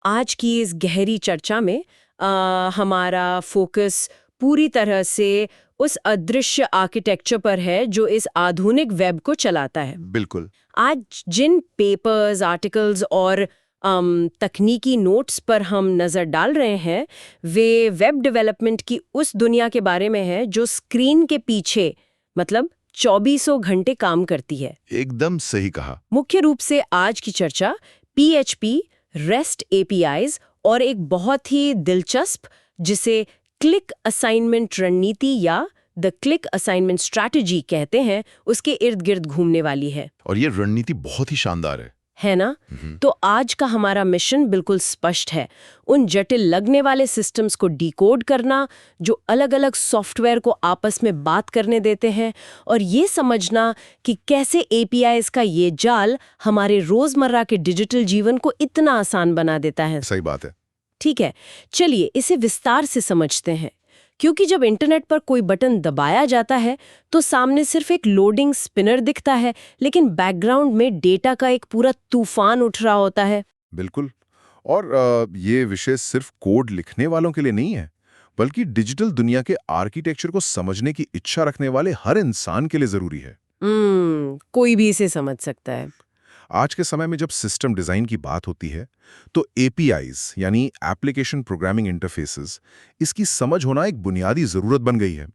आज की इस गहरी चर्चा में हमारा फोकस पूरी तरह से उस अदृश्य आर्किटेक्चर पर है जो इस आधुनिक वेब को चलाता है। बिल्कुल। आज जिन पेपर्स, आर्टिकल्स और तकनीकी नोट्स पर हम नज़र डाल रहे हैं वे वेब डेवलपमेंट की उस दुनिया के बारे में है जो स्क्रीन के पीछे मतलब 2400 घंटे काम करती है। एकदम सही कहा। मुख्य रूप से आज की चर्चा PHP, रेस्ट एपीआईज और एक बहुत ही दिलचस्प जिसे क्लिक असाइनमेंट रणनीति या द क्लिक असाइनमेंट स्ट्रैटेजी कहते हैं उसके इर्द गिर्द घूमने वाली है। और ये रणनीति बहुत ही शानदार है ना? तो आज का हमारा मिशन बिल्कुल स्पष्ट है। उन जटिल लगने वाले सिस्टम्स को डिकोड करना जो अलग-अलग सॉफ्टवेयर को आपस में बात करने देते हैं और ये समझना कि कैसे एपीआईज का ये जाल हमारे रोजमर्रा के डिजिटल जीवन को इतना आसान बना देता है। सही बात है। ठीक है, चलिए इसे विस्तार से समझते हैं। क्योंकि जब इंटरनेट पर कोई बटन दबाया जाता है तो सामने सिर्फ एक लोडिंग स्पिनर दिखता है, लेकिन बैकग्राउंड में डेटा का एक पूरा तूफान उठ रहा होता है। बिल्कुल। और ये विषय सिर्फ कोड लिखने वालों के लिए नहीं है, बल्कि डिजिटल दुनिया के आर्किटेक्चर को समझने की इच्छा रखने वाले हर इंसान के लिए जरूरी है। कोई भी इसे समझ सकता है। आज के समय में जब सिस्टम डिजाइन की बात होती है तो एपीआईज यानी एप्लीकेशन प्रोग्रामिंग इंटरफेसेस, इसकी समझ होना एक बुनियादी जरूरत बन गई है।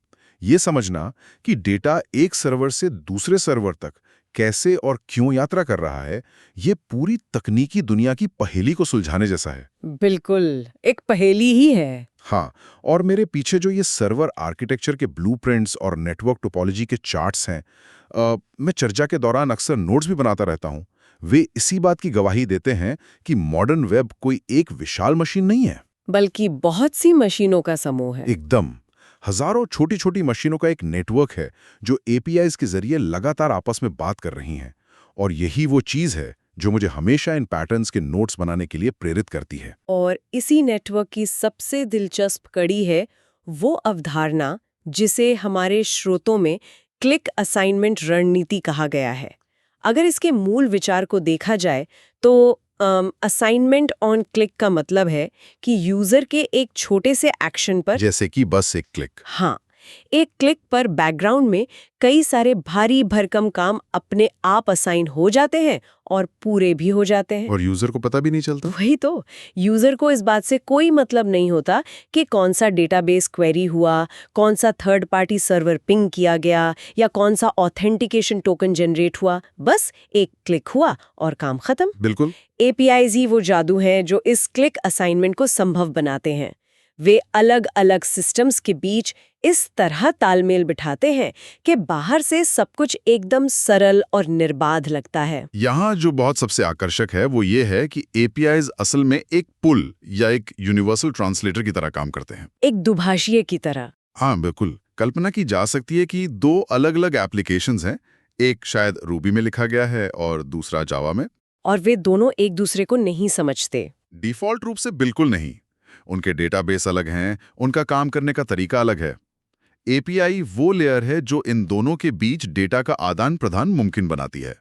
ये समझना कि डेटा एक सर्वर से दूसरे सर्वर तक कैसे और क्यों यात्रा कर रहा है, ये पूरी तकनीकी दुनिया की पहेली को सुलझाने जैसा है। बिल्कुल, एक पहेली ही है। हाँ, और मेरे पीछे जो ये सर्वर आर्किटेक्चर के ब्लूप्रिंट्स और नेटवर्क टोपोलॉजी के चार्ट्स हैं, मैं चर्चा के दौरान अक्सर नोट्स भी बनाता रहता हूँ। वे इसी बात की गवाही देते हैं कि मॉडर्न वेब कोई एक विशाल मशीन नहीं है, बल्कि बहुत सी मशीनों का समूह है। एकदम हजारों छोटी छोटी मशीनों का एक नेटवर्क है जो एपीआईज के जरिए लगातार आपस में बात कर रही हैं। और यही वो चीज है जो मुझे हमेशा इन पैटर्न्स के नोट्स बनाने के लिए प्रेरित करती है। और इसी नेटवर्क की सबसे दिलचस्प कड़ी है वो अवधारणा जिसे हमारे स्रोतों में क्लिक असाइनमेंट रणनीति कहा गया है। अगर इसके मूल विचार को देखा जाए तो असाइनमेंट ऑन क्लिक का मतलब है कि यूजर के एक छोटे से एक्शन पर, जैसे कि बस एक क्लिक, हाँ, एक क्लिक पर बैकग्राउंड में कई सारे भारी भरकम काम अपने आप असाइन हो जाते हैं और पूरे भी हो जाते हैं। और यूजर को पता भी नहीं चलता। वही तो, यूजर को इस बात से कोई मतलब नहीं होता कि कौन सा डेटाबेस क्वेरी हुआ, कौन सा थर्ड पार्टी सर्वर पिंग किया गया या कौन सा ऑथेंटिकेशन टोकन जनरेट हुआ। बस एक क्लिक हुआ और काम खत्म। बिल्कुल। एपीआईज ही वो जादू हैं जो इस क्लिक असाइनमेंट को संभव बनाते हैं। वे अलग अलग सिस्टम्स के बीच इस तरह तालमेल बिठाते हैं कि बाहर से सब कुछ एकदम सरल और निर्बाध लगता है। यहाँ जो बहुत सबसे आकर्षक है वो ये है कि एपीआईज असल में एक पुल या एक यूनिवर्सल ट्रांसलेटर की तरह काम करते हैं, एक दुभाषिए की तरह। हाँ बिल्कुल। कल्पना की जा सकती है कि दो अलग अलग एप्लीकेशंस हैं, एक शायद रूबी में लिखा गया है और दूसरा जावा में, और वे दोनों एक दूसरे को नहीं समझते। डिफॉल्ट रूप से बिल्कुल नहीं। उनके डेटाबेस अलग हैं, उनका काम करने का तरीका अलग है। एपीआई वो लेयर है जो इन दोनों के बीच डेटा का आदान प्रदान मुमकिन बनाती है।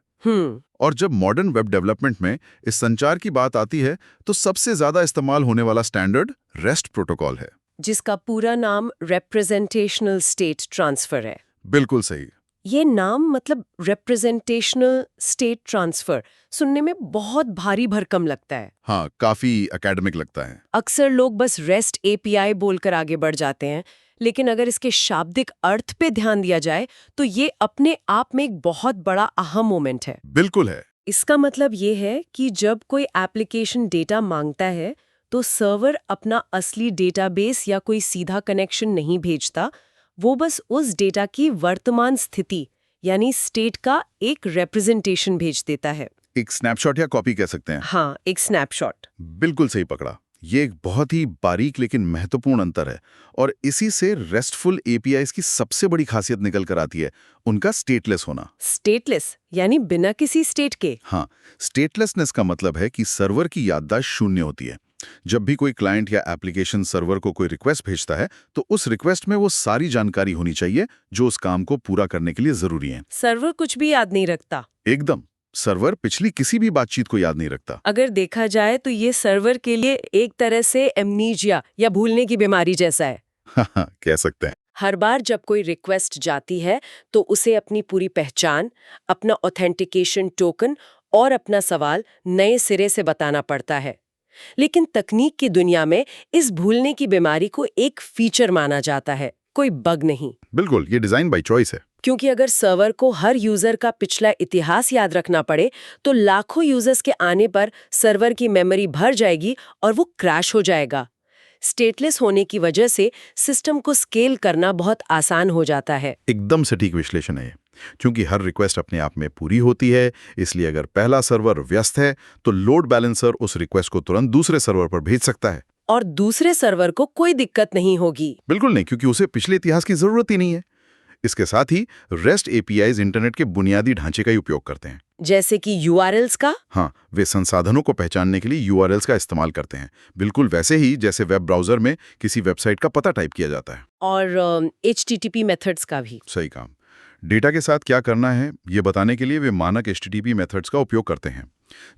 और जब मॉडर्न वेब डेवलपमेंट में इस संचार की बात आती है तो सबसे ज्यादा इस्तेमाल होने वाला स्टैंडर्ड रेस्ट प्रोटोकॉल है, जिसका पूरा नाम रिप्रेजेंटेशनल स्टेट ट्रांसफर है। बिल्कुल सही। ये नाम मतलब रिप्रेजेंटेशनल स्टेट ट्रांसफर सुनने में बहुत भारी भरकम लगता है। हाँ, काफी एकेडमिक लगता है। अक्सर लोग बस रेस्ट एपीआई बोलकर आगे बढ़ जाते हैं, लेकिन अगर इसके शाब्दिक अर्थ पे ध्यान दिया जाए तो ये अपने आप में एक बहुत बड़ा अहम मोमेंट है। बिल्कुल है। इसका मतलब ये है कि जब कोई एप्लीकेशन डेटा मांगता है तो सर्वर अपना असली डेटाबेस या कोई सीधा कनेक्शन नहीं भेजता, वो बस उस डेटा की वर्तमान स्थिति यानी स्टेट का एक रिप्रेजेंटेशन भेज देता है। एक स्नैपशॉट या कॉपी कह सकते हैं। हाँ, एक स्नैपशॉट। बिल्कुल सही पकड़ा। ये एक बहुत ही बारीक लेकिन महत्वपूर्ण अंतर है और इसी से रेस्टफुल एपीआईज की सबसे बड़ी खासियत निकल कर आती है, उनका स्टेटलेस होना। स्टेटलेस यानी बिना किसी स्टेट के। हाँ, स्टेटलेसनेस का मतलब है कि सर्वर की याददाश्त शून्य होती है। जब भी कोई क्लाइंट या एप्लीकेशन सर्वर को कोई रिक्वेस्ट भेजता है तो उस रिक्वेस्ट में वो सारी जानकारी होनी चाहिए जो उस काम को पूरा करने के लिए जरूरी है। सर्वर कुछ भी याद नहीं रखता। एकदम। सर्वर पिछली किसी भी बातचीत को याद नहीं रखता। अगर देखा जाए तो ये सर्वर के लिए एक तरह से एमनीजिया या भूलने की बीमारी जैसा है। कह सकते हैं। हर बार जब कोई रिक्वेस्ट जाती है तो उसे अपनी पूरी पहचान, अपना ऑथेंटिकेशन टोकन और अपना सवाल नए सिरे से बताना पड़ता है। लेकिन तकनीक की दुनिया में इस भूलने की बीमारी को एक फीचर माना जाता है, कोई बग नहीं। बिल्कुल, ये डिजाइन बाय चॉइस है। क्योंकि अगर सर्वर को हर यूजर का पिछला इतिहास याद रखना पड़े तो लाखों यूजर्स के आने पर सर्वर की मेमोरी भर जाएगी और वो क्रैश हो जाएगा। स्टेटलेस होने की वजह से सिस्टम को स्केल करना बहुत आसान हो जाता है। एकदम सटीक विश्लेषण है। क्योंकि हर रिक्वेस्ट अपने आप में पूरी होती है, इसलिए अगर पहला सर्वर व्यस्त है तो लोड बैलेंसर उस रिक्वेस्ट को तुरंत दूसरे सर्वर पर भेज सकता है। और दूसरे सर्वर को कोई दिक्कत नहीं होगी। बिल्कुल नहीं, क्योंकि उसे पिछले इतिहास की जरूरत ही नहीं है। इसके साथ ही रेस्ट एपीआईज इंटरनेट के बुनियादी ढांचे का ही उपयोग करते हैं। जैसे कि यूआरएल्स का? हाँ, वे संसाधनों को पहचानने के लिए यूआरएल्स का इस्तेमाल करते हैं, बिल्कुल वैसे ही जैसे वेब ब्राउजर में किसी वेबसाइट का पता टाइप किया जाता है। और HTTP मेथड्स का भी। सही काम। डेटा के साथ क्या करना है ये बताने के लिए वे मानक HTTP मेथड्स का उपयोग करते हैं,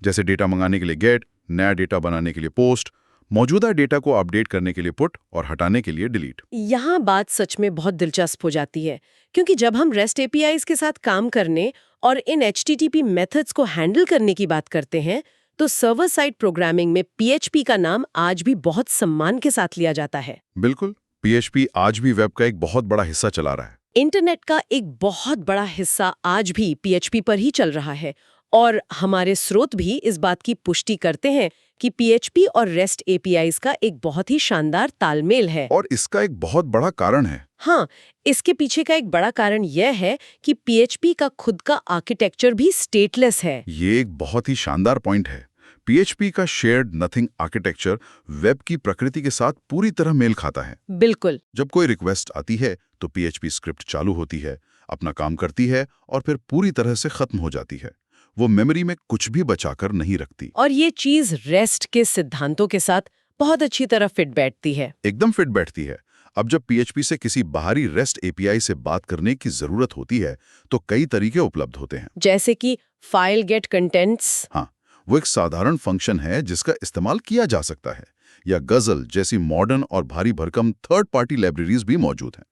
जैसे डेटा मंगाने के लिए गेट, नया डेटा बनाने के लिए पोस्ट, मौजूदा डेटा को अपडेट करने के लिए पुट और हटाने के लिए डिलीट। यहाँ बात सच में बहुत दिलचस्प हो जाती है, क्योंकि जब हम रेस्ट एपीआईज के साथ काम करने और इन HTTP मेथड्स को हैंडल करने की बात करते हैं तो सर्वर साइड प्रोग्रामिंग में PHP का नाम आज भी बहुत सम्मान के साथ लिया जाता है। बिल्कुल, PHP आज भी वेब का एक बहुत बड़ा हिस्सा चला रहा है। इंटरनेट का एक बहुत बड़ा हिस्सा आज भी PHP पर ही चल रहा है और हमारे स्रोत भी इस बात की पुष्टि करते हैं कि PHP और REST APIs का एक बहुत ही शानदार तालमेल है। और इसका एक बहुत बड़ा कारण है। हाँ, इसके पीछे का एक बड़ा कारण यह है कि PHP का खुद का आर्किटेक्चर भी स्टेटलेस है। ये एक बहुत ही शानदार पॉइंट है। PHP का शेयर्ड नथिंग आर्किटेक्चर वेब की प्रकृति के साथ पूरी तरह मेल खाता है। बिल्कुल। जब कोई रिक्वेस्ट आती है तो PHP स्क्रिप्ट चालू होती है, अपना काम करती है और फिर पूरी तरह से खत्म हो जाती है। वो मेमोरी में कुछ भी बचाकर नहीं रखती। और ये चीज रेस्ट के सिद्धांतों के साथ बहुत अच्छी तरह फिट बैठती है। एकदम फिट बैठती है। अब जब PHP से किसी बाहरी REST API से बात करने की जरूरत होती है तो कई तरीके उपलब्ध होते हैं। जैसे कि फाइल गेट कंटेंट्स। हाँ, वो एक साधारण फंक्शन है जिसका इस्तेमाल किया जा सकता है, या गजल जैसी मॉडर्न और भारी भरकम थर्ड पार्टी लाइब्रेरीज भी मौजूद हैं।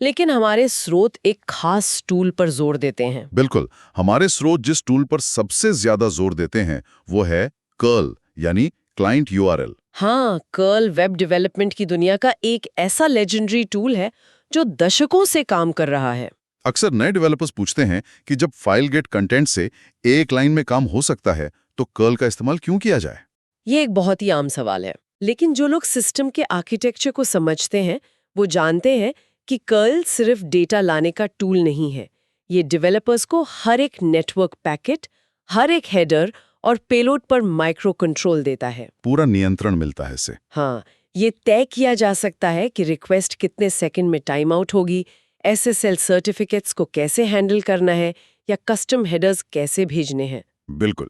लेकिन हमारे स्रोत एक खास टूल पर जोर देते हैं। बिल्कुल, हमारे स्रोत जिस टूल पर सबसे ज्यादा जोर देते हैं वो है कर्ल, यानी क्लाइंट URL। हाँ, कर्ल वेब डेवलपमेंट की दुनिया का एक ऐसा लेजेंडरी टूल है जो दशकों से काम कर रहा है। अक्सर नए डेवलपर्स पूछते हैं कि जब फाइल गेट कंटेंट से एक लाइन में काम हो सकता है तो कर्ल का इस्तेमाल क्यों किया जाए। ये एक बहुत ही आम सवाल है, लेकिन जो लोग सिस्टम के आर्किटेक्चर को समझते हैं वो जानते हैं कि कर्ल सिर्फ डेटा लाने का टूल नहीं है। ये डेवलपर्स को हर एक नेटवर्क पैकेट, हर एक हेडर और पेलोड पर माइक्रो कंट्रोल देता है। पूरा नियंत्रण मिलता है इससे। हाँ, ये तय किया जा सकता है कि रिक्वेस्ट कितने सेकंड में टाइम आउट होगी, SSL सर्टिफिकेट्स को कैसे हैंडल करना है या कस्टम हेडर्स कैसे भेजने हैं। बिल्कुल,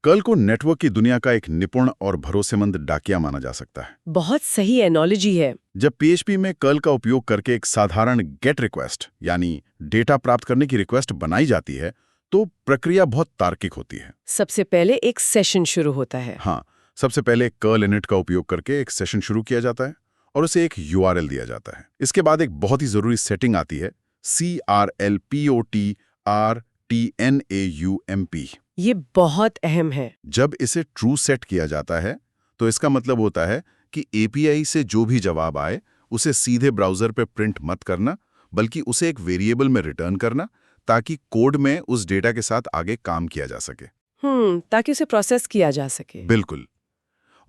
कर्ल को नेटवर्क की दुनिया का एक निपुण और भरोसेमंद डाकिया माना जा सकता है। बहुत सही एनोलॉजी है। जब PHP में कर्ल का उपयोग करके एक साधारण गेट रिक्वेस्ट यानी डेटा प्राप्त करने की रिक्वेस्ट बनाई जाती है तो प्रक्रिया बहुत तार्किक होती है। सबसे पहले एक सेशन शुरू होता है। हाँ, सबसे पहले कर्ल इनिट का उपयोग करके एक सेशन शुरू किया जाता है और उसे एक URL दिया जाता है। इसके बाद एक बहुत ही जरूरी सेटिंग आती है, CRLPOTRTNAUMP। ये बहुत अहम है। जब इसे ट्रू सेट किया जाता है तो इसका मतलब होता है कि API से जो भी जवाब आए उसे सीधे ब्राउजर पे प्रिंट मत करना, बल्कि उसे एक वेरिएबल में रिटर्न करना ताकि कोड में उस डेटा के साथ आगे काम किया जा सके। ताकि उसे प्रोसेस किया जा सके। बिल्कुल।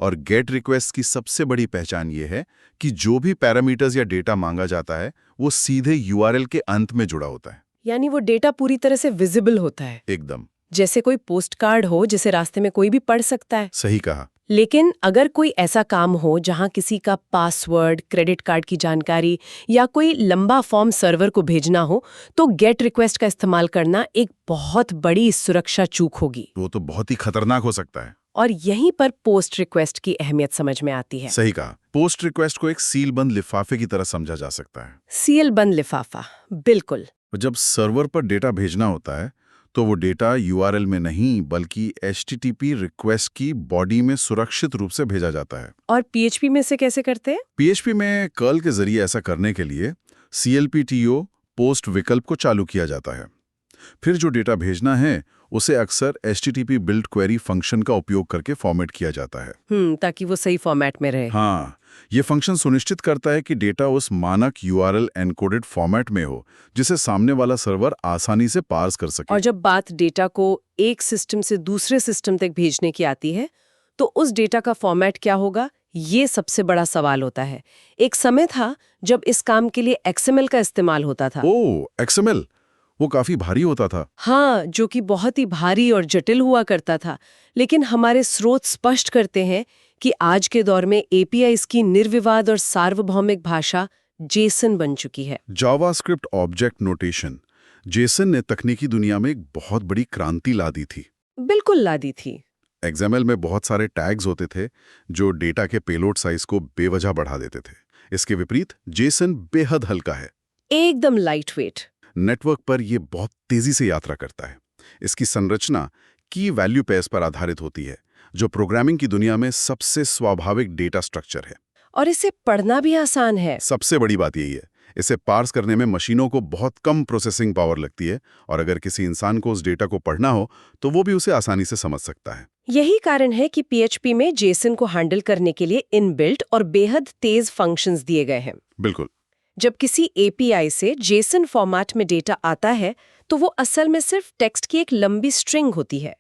और गेट रिक्वेस्ट की सबसे बड़ी पहचान ये है कि जो भी पैरामीटर्स या डेटा मांगा जाता है वो सीधे URL के अंत में जुड़ा होता है। यानी वो डेटा पूरी तरह से विजिबल होता है। एकदम। जैसे कोई पोस्ट कार्ड हो जिसे रास्ते में कोई भी पढ़ सकता है। सही कहा। लेकिन अगर कोई ऐसा काम हो जहां किसी का पासवर्ड, क्रेडिट कार्ड की जानकारी या कोई लंबा फॉर्म सर्वर को भेजना हो तो गेट रिक्वेस्ट का इस्तेमाल करना एक बहुत बड़ी सुरक्षा चूक होगी। वो तो बहुत ही खतरनाक हो सकता है। और यहीं पर पोस्ट रिक्वेस्ट की अहमियत समझ में आती है। सही कहा। पोस्ट रिक्वेस्ट को एक सीलबंद लिफाफे की तरह समझा जा सकता है। सीलबंद लिफाफा, बिल्कुल। जब सर्वर पर डेटा भेजना होता है तो वो डेटा यूआरएल में नहीं बल्कि एचटीटीपी रिक्वेस्ट की बॉडी में सुरक्षित रूप से भेजा जाता है। और पीएचपी में से कैसे करते हैं? पीएचपी में कर्ल के जरिए ऐसा करने के लिए CLPTO पोस्ट विकल्प को चालू किया जाता है। फिर जो डेटा भेजना है उसे अक्सर HTTP बिल्ड क्वेरी फंक्शन का उपयोग करके फॉर्मेट किया जाता है। ताकि वो सही फॉर्मेट में रहे। हाँ, ये फंक्शन सुनिश्चित करता है कि डेटा उस मानक URL एन्कोडेड फॉर्मेट में हो जिसे सामने वाला सर्वर आसानी से पार्स कर सके। और जब बात डेटा को एक सिस्टम से दूसरे सिस्टम तक भेजने की आती है तो उस डेटा का फॉर्मेट क्या होगा, ये सबसे बड़ा सवाल होता है। एक समय था जब इस काम के लिए XML का इस्तेमाल होता था। ओह, XML, वो काफी भारी होता था। हाँ, जो कि बहुत ही भारी और जटिल हुआ करता था। लेकिन हमारे स्रोत स्पष्ट करते हैं कि आज के दौर में APIs की निर्विवाद और सार्वभौमिक भाषा JSON बन चुकी है। जावास्क्रिप्ट ऑब्जेक्ट नोटेशन JSON ने तकनीकी दुनिया में एक बहुत बड़ी क्रांति ला दी थी। बिल्कुल ला दी थी। XML में बहुत सारे टैग्स होते थे जो डेटा के पेलोड साइज को बेवजह बढ़ा देते थे। इसके विपरीत JSON बेहद हल्का है, एकदम लाइट वेट। नेटवर्क पर यह बहुत तेजी से यात्रा करता है। इसकी संरचना की वैल्यू पेयर्स पर आधारित होती है, जो प्रोग्रामिंग की दुनिया में सबसे स्वाभाविक डेटा स्ट्रक्चर है। और इसे पढ़ना भी आसान है। सबसे बड़ी बात यही है, इसे पार्स करने में मशीनों को बहुत कम प्रोसेसिंग पावर लगती है और अगर किसी इंसान को उस डेटा को पढ़ना हो तो वो भी उसे आसानी से समझ सकता है। यही कारण है कि PHP में JSON को हैंडल करने के लिए इनबिल्ट और बेहद तेज फंक्शंस दिए गए हैं। बिल्कुल। जब किसी API से JSON फॉर्मेट में डेटा आता है तो वो असल में सिर्फ टेक्स्ट की एक लंबी स्ट्रिंग होती है।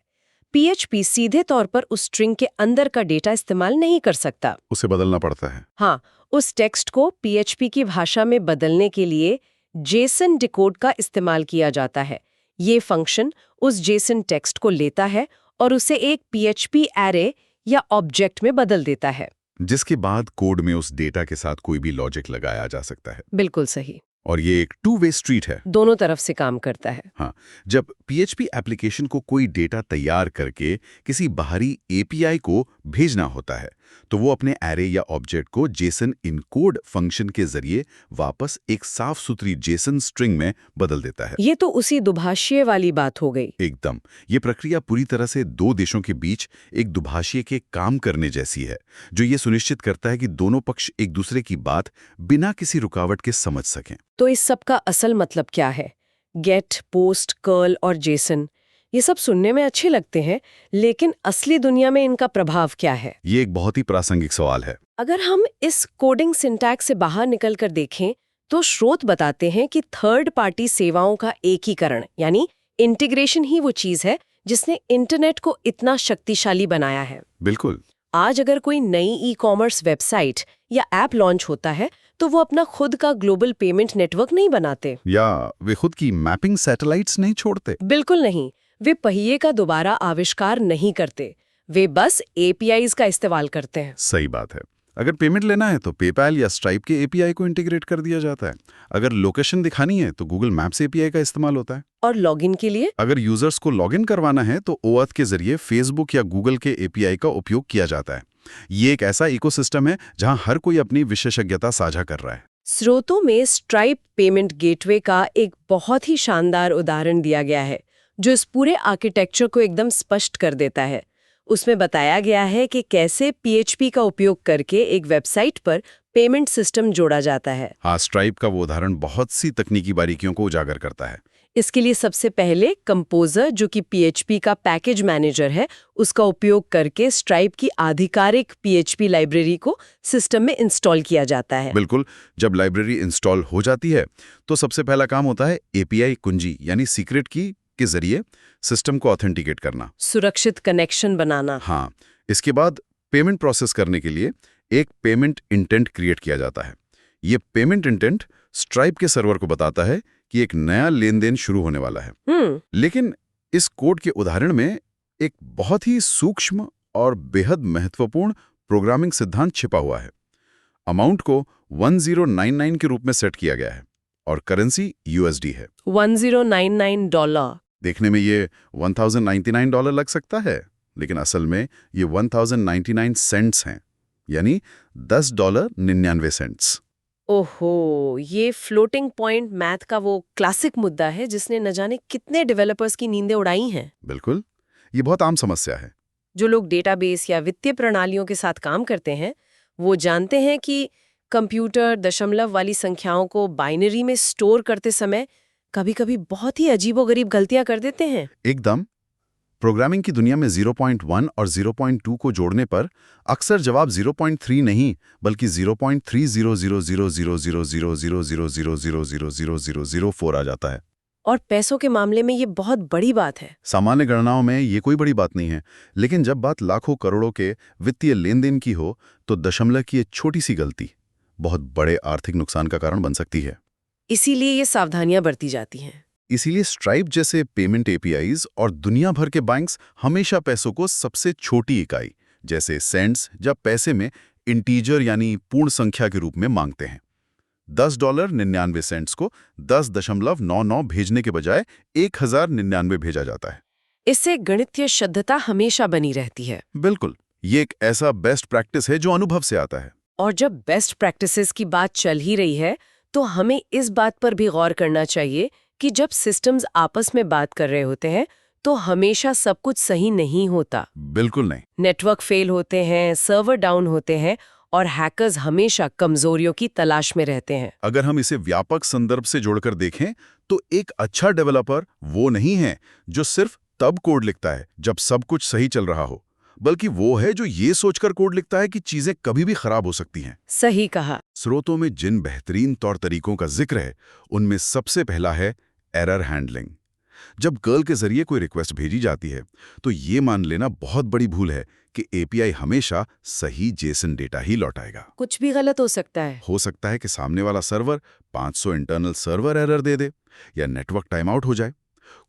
PHP सीधे तौर पर उस स्ट्रिंग के अंदर का डेटा इस्तेमाल नहीं कर सकता, उसे बदलना पड़ता है। हाँ, उस टेक्स्ट को PHP की भाषा में बदलने के लिए JSON डिकोड का इस्तेमाल किया जाता है। ये फंक्शन उस JSON टेक्स्ट को लेता है और उसे एक PHP एरे या ऑब्जेक्ट में बदल देता है, जिसके बाद कोड में उस डेटा के साथ कोई भी लॉजिक लगाया जा सकता है। बिल्कुल सही। और ये एक टू वे स्ट्रीट है, दोनों तरफ से काम करता है। हाँ, जब PHP एप्लीकेशन को कोई डेटा तैयार करके किसी बाहरी API को भेजना होता है तो वो अपने एरे या ऑब्जेक्ट को JSON इनकोड फंक्शन के जरिए वापस एक साफ सुथरी JSON स्ट्रिंग में बदल देता है। ये तो उसी दुभाषीय वाली बात हो गई। एकदम। ये प्रक्रिया पूरी तरह से दो देशों के बीच एक दुभाषीय के काम करने जैसी है, जो ये सुनिश्चित करता है कि दोनों पक्ष एक दूसरे की बात बिना किसी रुकावट के समझ सकें। तो इस सब का असल मतलब क्या है? गेट, पोस्ट, कर्ल और JSON, ये सब सुनने में अच्छे लगते हैं, लेकिन असली दुनिया में इनका प्रभाव क्या है? ये एक बहुत ही प्रासंगिक सवाल है। अगर हम इस कोडिंग सिंटैक्स से बाहर निकलकर देखें तो स्रोत बताते हैं कि थर्ड पार्टी सेवाओं का एकीकरण यानी इंटीग्रेशन ही वो चीज है जिसने इंटरनेट को इतना शक्तिशाली बनाया है। बिल्कुल। आज अगर कोई नई ई-कॉमर्स वेबसाइट या ऐप लॉन्च होता है तो वो अपना खुद का ग्लोबल पेमेंट नेटवर्क नहीं बनाते, या वे खुद की मैपिंग सैटेलाइट्स नहीं छोड़ते। बिल्कुल नहीं। वे पहिए का दोबारा आविष्कार नहीं करते, वे बस APIs का इस्तेमाल करते हैं। सही बात है। अगर पेमेंट लेना है तो पेपैल या स्ट्राइप के API को इंटीग्रेट कर दिया जाता है। अगर लोकेशन दिखानी है तो गूगल मैप्स API का इस्तेमाल होता है। और लॉगिन के लिए अगर यूजर्स को लॉगिन करवाना है तो OAuth के जरिए फेसबुक या गूगल के API का उपयोग किया जाता है। ये एक ऐसा इकोसिस्टम है जहां हर कोई अपनी विशेषज्ञता साझा कर रहा है। स्रोतों में स्ट्राइप पेमेंट गेटवे का एक बहुत ही शानदार उदाहरण दिया गया है जो इस पूरे आर्किटेक्चर को एकदम स्पष्ट कर देता है। उसमें बताया गया है कि कैसे PHP का उपयोग करके एक वेबसाइट पर पेमेंट सिस्टम जोड़ा जाता है। हाँ, स्ट्राइप का वो उदाहरण बहुत सी तकनीकी बारीकियों को उजागर करता है। इसके लिए सबसे पहले कंपोजर, जो कि PHP का पैकेज मैनेजर है, उसका उपयोग करके स्ट्राइप की आधिकारिक PHP लाइब्रेरी को सिस्टम में इंस्टॉल किया जाता है। बिल्कुल। जब लाइब्रेरी इंस्टॉल हो जाती है तो सबसे पहला काम होता है API कुंजी यानी सीक्रेट की के जरिए सिस्टम को ऑथेंटिकेट करना, सुरक्षित कनेक्शन बनाना। हाँ, इसके बाद पेमेंट प्रोसेस करने के लिए एक पेमेंट इंटेंट क्रिएट किया जाता है। ये पेमेंट इंटेंट स्ट्राइप के सर्वर को बताता है कि एक नया लेन देन शुरू होने वाला है। लेकिन इस कोड के उदाहरण में एक बहुत ही सूक्ष्म और बेहद महत्वपूर्ण प्रोग्रामिंग सिद्धांत छिपा हुआ है। अमाउंट को 1099 के रूप में सेट किया गया है और करेंसी USD है। $1099। देखने में ये $1099 लग सकता है, लेकिन असल में ये 1099 सेंट्स हैं, यानी $10.99। ओहो, ये फ्लोटिंग पॉइंट मैथ का वो क्लासिक मुद्दा है जिसने न जाने कितने डेवलपर्स की नींदें उड़ाई हैं। बिल्कुल, ये बहुत आम समस्या है। जो लोग डेटाबेस या वित्तीय प्रणालियों के साथ काम करते हैं, वो जानते हैं कि कंप्यूटर दशमलव वाली संख्याओं को बाइनरी में स्टोर करते समय कभी-कभी बहुत ही अजीबोगरीब गलतियां कर देते हैं। एकदम। प्रोग्रामिंग की दुनिया में 0.1 और 0.2 को जोड़ने पर अक्सर जवाब 0.3 नहीं बल्कि 0.3000000000000004 आ जाता है। और पैसों के मामले में ये बहुत बड़ी बात है। सामान्य गणनाओं में ये कोई बड़ी बात नहीं है, लेकिन जब बात लाखों करोड़ों के वित्तीय लेन देन की हो तो दशमलव की एक छोटी सी गलती बहुत बड़े आर्थिक नुकसान का कारण बन सकती है। इसीलिए ये सावधानियां बरती जाती हैं। इसीलिए स्ट्राइप जैसे पेमेंट एपीआईज और दुनिया भर के बैंक्स हमेशा पैसों को सबसे छोटी इकाई जैसे सेंट्स या पैसे में इंटीजर यानी पूर्ण संख्या के रूप में मांगते हैं। $10.99 को 10.99 भेजने के बजाय 1099 भेजा जाता है। इससे गणितीय शुद्धता हमेशा बनी रहती है। बिल्कुल, ये एक ऐसा बेस्ट प्रैक्टिस है जो अनुभव से आता है। और जब बेस्ट प्रैक्टिसेस की बात चल ही रही है, तो हमें इस बात पर भी गौर करना चाहिए कि जब सिस्टम्स आपस में बात कर रहे होते हैं, तो हमेशा सब कुछ सही नहीं होता। बिल्कुल नहीं। नेटवर्क फेल होते हैं, सर्वर डाउन होते हैं और हैकर्स हमेशा कमजोरियों की तलाश में रहते हैं। अगर हम इसे व्यापक संदर्भ से जोड़कर देखें तो एक अच्छा डेवलपर वो नहीं है जो सिर्फ तब कोड लिखता है जब सब कुछ सही चल रहा हो, बल्कि वो है जो ये सोचकर कोड लिखता है कि चीजें कभी भी खराब हो सकती हैं। सही कहा। स्रोतों में जिन बेहतरीन तौर तरीकों का जिक्र है उनमें सबसे पहला है एरर हैंडलिंग। जब कर्ल के जरिए कोई रिक्वेस्ट भेजी जाती है तो ये मान लेना बहुत बड़ी भूल है कि एपीआई हमेशा सही जेसन डेटा ही लौटाएगा। कुछ भी गलत हो सकता है। हो सकता है कि सामने वाला सर्वर 500 इंटरनल सर्वर एरर दे दे या नेटवर्क टाइम आउट हो जाए।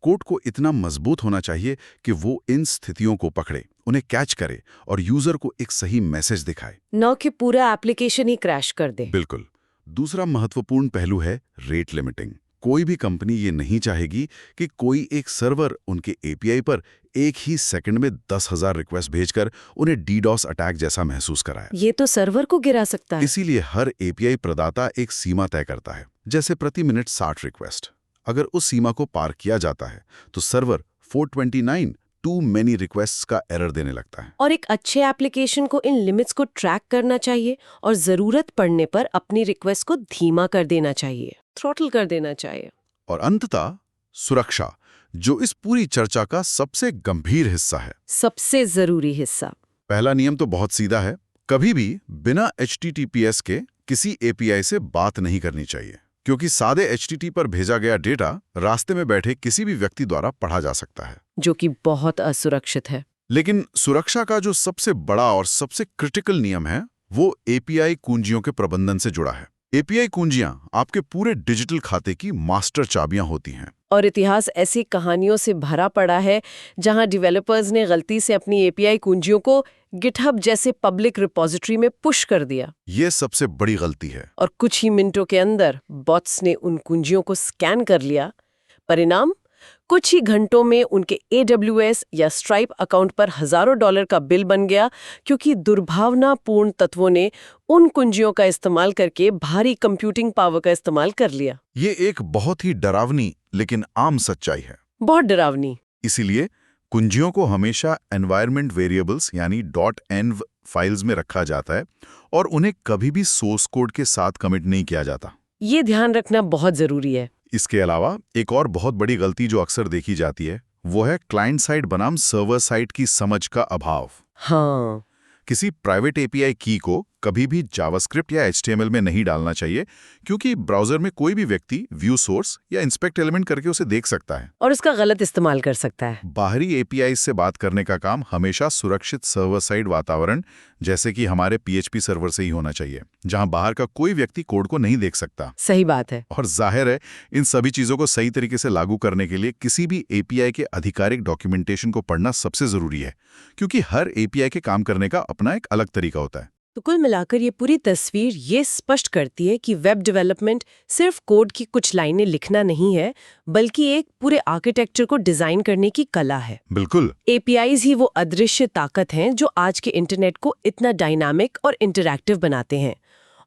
कोड को इतना मजबूत होना चाहिए कि वो इन स्थितियों को पकड़े, उन्हें कैच करे और यूजर को एक सही मैसेज दिखाए, न कि पूरा एप्लीकेशन ही क्रैश कर दे। बिल्कुल। दूसरा महत्वपूर्ण पहलू है रेट लिमिटिंग। कोई भी कंपनी ये नहीं चाहेगी कि कोई एक सर्वर उनके एपीआई पर एक ही सेकंड में 10,000 रिक्वेस्ट भेजकर उन्हें डीडॉस अटैक जैसा महसूस कराए। ये तो सर्वर को गिरा सकता है। इसीलिए हर एपीआई प्रदाता एक सीमा तय करता है, जैसे प्रति मिनट 60 रिक्वेस्ट। अगर उस सीमा को पार किया जाता है तो सर्वर 429 टू मेनी रिक्वेस्ट्स का एरर देने लगता है। और एक अच्छे एप्लीकेशन को इन लिमिट्स को ट्रैक करना चाहिए और जरूरत पड़ने पर अपनी रिक्वेस्ट को धीमा कर देना चाहिए, थ्रॉटल कर देना चाहिए। और अंततः सुरक्षा, जो इस पूरी चर्चा का सबसे गंभीर हिस्सा है, सबसे जरूरी हिस्सा। पहला नियम तो बहुत सीधा है, कभी भी बिना HTTPS के किसी एपीआई से बात नहीं करनी चाहिए, क्योंकि सादे HTTP पर भेजा गया डेटा रास्ते में बैठे किसी भी व्यक्ति द्वारा पढ़ा जा सकता है, जो कि बहुत असुरक्षित है। लेकिन सुरक्षा का जो सबसे बड़ा और सबसे क्रिटिकल नियम है वो एपीआई कुंजियों के प्रबंधन से जुड़ा है। एपीआई कुंजियां आपके पूरे डिजिटल खाते की मास्टर चाबियां होती हैं। और इतिहास ऐसी कहानियों से भरा पड़ा है जहां डेवलपर्स ने गलती से अपनी एपीआई कुंजियों को गिटहब जैसे पब्लिक रिपोजिटरी में पुश कर दिया। ये सबसे बड़ी गलती है। और कुछ ही मिनटों के अंदर बॉट्स ने उन कुंजियों को स्कैन कर लिया। परिणाम, कुछ ही घंटों में उनके AWS या स्ट्राइप अकाउंट पर हजारों डॉलर का बिल बन गया, क्योंकि दुर्भावनापूर्ण तत्वों ने उन कुंजियों का इस्तेमाल करके भारी कंप्यूटिंग पावर का इस्तेमाल कर लिया। ये एक बहुत ही डरावनी लेकिन आम सच्चाई है। बहुत डरावनी। इसीलिए कुंजियों को हमेशा एनवायरनमेंट वेरिएबल्स यानी .env फाइल्स में रखा जाता है और उन्हें कभी भी सोर्स कोड के साथ कमिट नहीं किया जाता। ये ध्यान रखना बहुत जरूरी है। इसके अलावा एक और बहुत बड़ी गलती जो अक्सर देखी जाती है वो है क्लाइंट साइड बनाम सर्वर साइड की समझ का अभाव। हाँ, किसी प्राइवेट एपीआई की को कभी भी जावास्क्रिप्ट या HTML में नहीं डालना चाहिए, क्योंकि ब्राउजर में कोई भी व्यक्ति व्यू सोर्स या इंस्पेक्ट एलिमेंट करके उसे देख सकता है और उसका गलत इस्तेमाल कर सकता है। बाहरी एपीआई से बात करने का काम हमेशा सुरक्षित सर्वर साइड वातावरण जैसे कि हमारे PHP सर्वर से ही होना चाहिए, जहां बाहर का कोई व्यक्ति कोड को नहीं देख सकता। सही बात है। और जाहिर है इन सभी चीजों को सही तरीके से लागू करने के लिए किसी भी एपीआई के आधिकारिक डॉक्यूमेंटेशन को पढ़ना सबसे जरूरी है, क्योंकि हर एपीआई के काम करने का अपना एक अलग तरीका होता है। तो कुल मिलाकर ये पूरी तस्वीर ये स्पष्ट करती है कि वेब डेवलपमेंट सिर्फ कोड की कुछ लाइनें लिखना नहीं है, बल्कि एक पूरे आर्किटेक्चर को डिजाइन करने की कला है। बिल्कुल। एपीआईज ही वो अदृश्य ताकत हैं जो आज के इंटरनेट को इतना डायनामिक और इंटरैक्टिव बनाते हैं।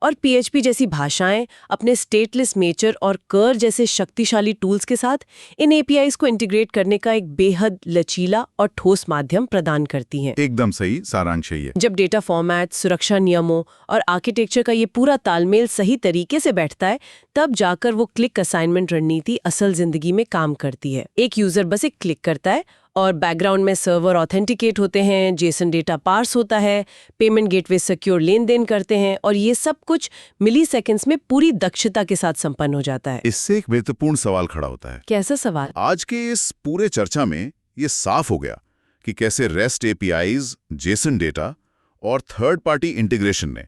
और PHP जैसी भाषाएं अपने स्टेटलेस नेचर और कर जैसे शक्तिशाली टूल्स के साथ इन APIs को इंटीग्रेट करने का एक बेहद लचीला और ठोस माध्यम प्रदान करती हैं। एकदम सही सारांश है ये। जब डेटा फॉर्मेट, सुरक्षा नियमों और आर्किटेक्चर का ये पूरा तालमेल सही तरीके से बैठता है, तब जाकर वो क्लिक असाइनमेंट रणनीति असल जिंदगी में काम करती है। एक यूजर बस एक क्लिक करता है और बैकग्राउंड में सर्वर ऑथेंटिकेट होते हैं, जेसन डेटा पार्स होता है, पेमेंट गेटवे सिक्योर लेन देन करते हैं और ये सब कुछ मिली सेकेंड्स में पूरी दक्षता के साथ संपन्न हो जाता है। इससे एक महत्वपूर्ण सवाल खड़ा होता है। कैसा सवाल? आज के इस पूरे चर्चा में ये साफ हो गया कि कैसे रेस्ट APIs, जेसन डेटा और थर्ड पार्टी इंटीग्रेशन ने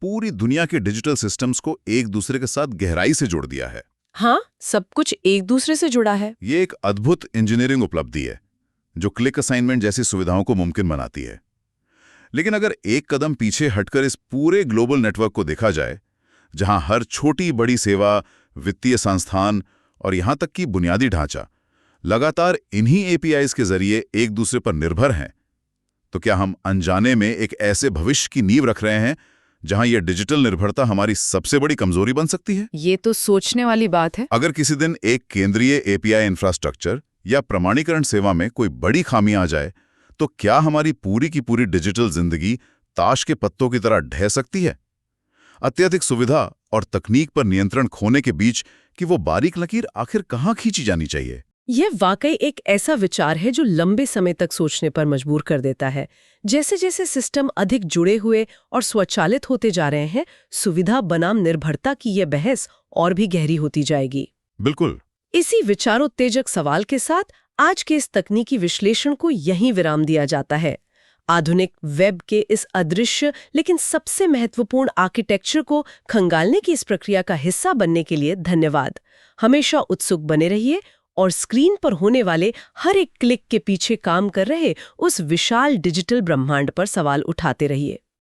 पूरी दुनिया के डिजिटल सिस्टम्स को एक दूसरे के साथ गहराई से जोड़ दिया है। हाँ, सब कुछ एक दूसरे से जुड़ा है। ये एक अद्भुत इंजीनियरिंग उपलब्धि है जो क्लिक असाइनमेंट जैसी सुविधाओं को मुमकिन बनाती है। लेकिन अगर एक कदम पीछे हटकर इस पूरे ग्लोबल नेटवर्क को देखा जाए, जहां हर छोटी बड़ी सेवा, वित्तीय संस्थान और यहां तक कि बुनियादी ढांचा लगातार इन्हीं APIs के जरिए एक दूसरे पर निर्भर हैं, तो क्या हम अनजाने में एक ऐसे भविष्य की नींव रख रहे हैं जहां यह डिजिटल निर्भरता हमारी सबसे बड़ी कमजोरी बन सकती है? ये तो सोचने वाली बात है। अगर किसी दिन एक केंद्रीय API इंफ्रास्ट्रक्चर या प्रमाणीकरण सेवा में कोई बड़ी खामी आ जाए, तो क्या हमारी पूरी की पूरी डिजिटल जिंदगी ताश के पत्तों की तरह ढह सकती है? अत्यधिक सुविधा और तकनीक पर नियंत्रण खोने के बीच कि वो बारीक लकीर आखिर कहाँ खींची जानी चाहिए? यह वाकई एक ऐसा विचार है जो लंबे समय तक सोचने पर मजबूर कर देता है। जैसे जैसे सिस्टम अधिक जुड़े हुए और स्वचालित होते जा रहे हैं, सुविधा बनाम निर्भरता की यह बहस और भी गहरी होती जाएगी। बिल्कुल। इसी विचारोत्तेजक सवाल के साथ आज के इस तकनीकी विश्लेषण को यहीं विराम दिया जाता है। आधुनिक वेब के इस अदृश्य लेकिन सबसे महत्वपूर्ण आर्किटेक्चर को खंगालने की इस प्रक्रिया का हिस्सा बनने के लिए धन्यवाद। हमेशा उत्सुक बने रहिए और स्क्रीन पर होने वाले हर एक क्लिक के पीछे काम कर रहे उस विशाल डिजिटल ब्रह्मांड पर सवाल उठाते रहिए।